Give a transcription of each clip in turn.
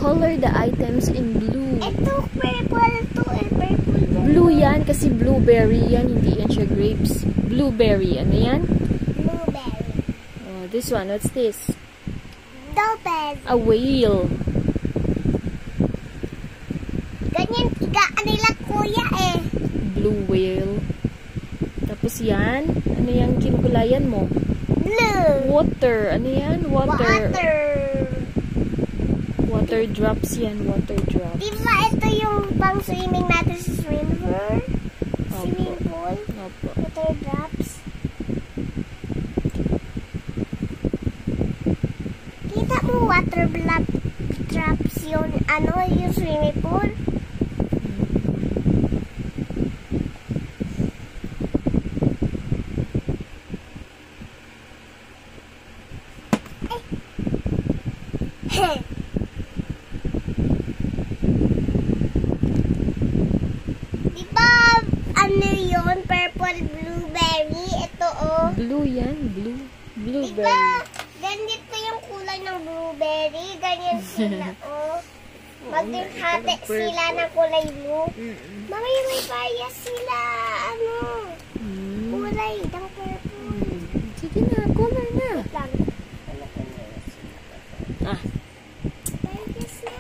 Color the items in blue. Ito, purple to. Purple. Blue yan kasi blueberry yan. Hindi yan siya grapes. Blueberry. Ano yan? Blueberry. Oh, this one. What's this? Dolphin. A whale. Ganyan, tigaan nila kuya eh. Blue whale. Tapos yan. Ano yung kinukulayan mo? Blue. Water. Ano yan? Water. Water. Water drops yan. Water drops. Diba ito yung pang swimming natin sa swimming pool? Swimming pool? Opo. Water drops. Kita mo water drops yung ano, yung swimming pool? Diba ano yun? Purple blueberry? Ito oh. Blue yan. Blue. Blueberry. Diba ganito yung kulay ng blueberry? Ganyan sila oh. Maghati sila ng kulay blue. Mamaya may bias sila. Ano? Kulay ng purple. Sige na. Color na. Lang. Ah. Bias na.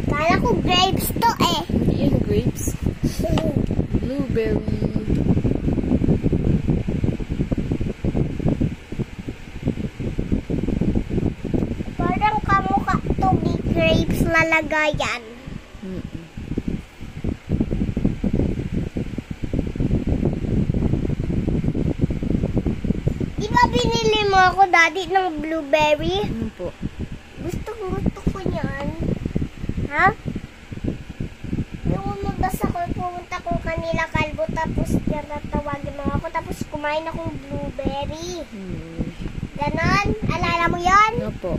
Kala ko grapes to eh. Hindi yan grapes. Blueberry. Parang kamukha to be grapes na lagayan. Di ba binili mo ako daddy ng blueberry? Ano po? Gusto ko yan. Ha? Yung umabas ako, pumunta ko kanila kalbo tapos tawagin mo ako tapos kumain akong blueberry. Ganon? Alala mo yan? Ano po?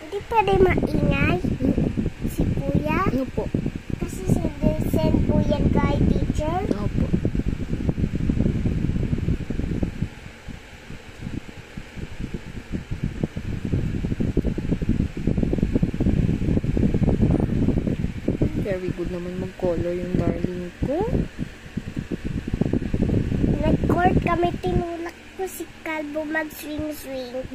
Hindi pwede maingay si kuya. Ano po? Kasi send po yan kay teacher. Opo. Very good naman mag-color yung darling ko. Nag-court kami, tinulak ko si Kalbo mag-swing-swing.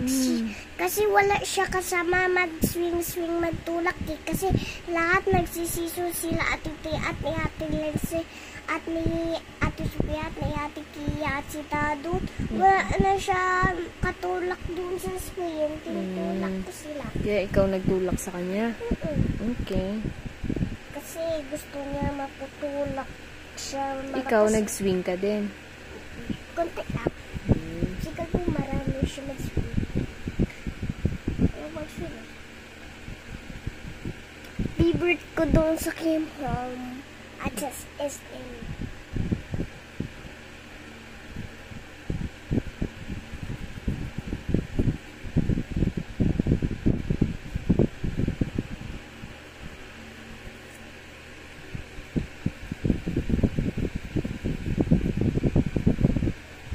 Kasi wala siya kasama mag-swing-swing, magtulak eh. Kasi lahat nagsisiso sila Ate Tia at ni Ate Lindsay at ni Ate Sophia at ni Ate Kia at si Tado. Wala na siya katulak dun sa swing. Tinutulak ko sila. Kaya ikaw nagtulak sa kanya? Okay. Kasi gusto niya maputulak siya. Ikaw nag-swing ka din? Konti lang. Si Kalbo marami siya mag-swing. Mag-swing. Favorite ko doon sa Kim Home at sa SM.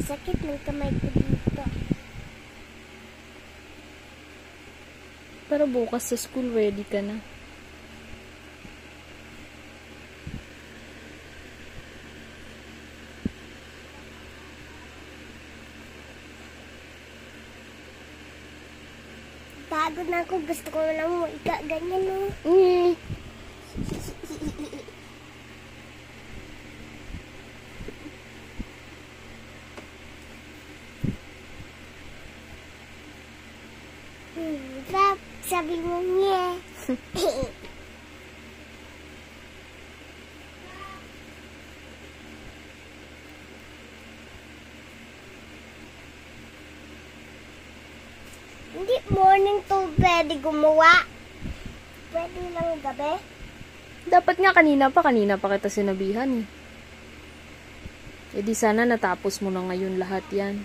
Sakit ng kamay ko dito. Pero bukas sa school, ready ka na. Pagod na ako. Gusto ko na mo ganyan, no? Sabi mo niya. Hindi morning to pwede gumawa. Pwede lang gabi. Dapat nga kanina pa kita sinabihan eh. E di sana natapos mo na ngayon lahat yan.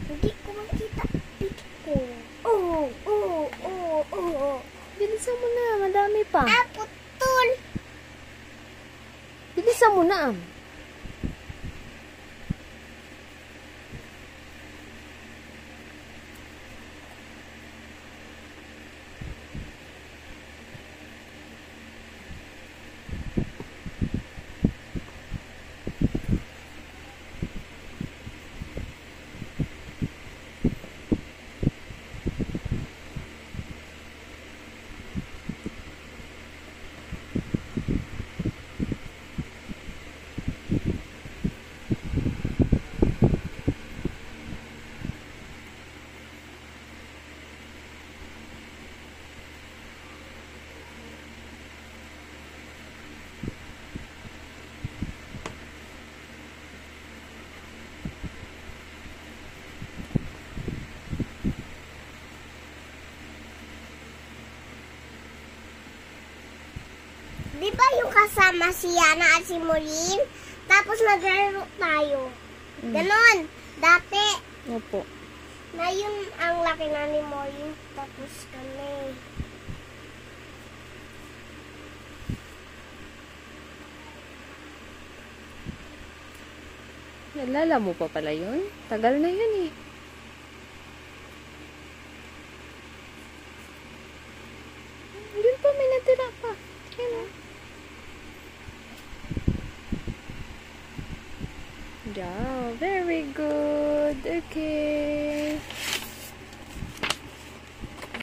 Hindi ko makita pito ko. Bilisan mo na, madami pa. Putol. Bilisan mo na. Di ba yung kasama si Yana at si Maureen? Tapos naglaro tayo. Ganon. Dati. Opo. Na yun ang laki na ni Maureen. Tapos kami. Nalala mo pa pala yun? Tagal na yun eh. Yun pa, may natira pa. Yan o. Yeah, very good. Okay.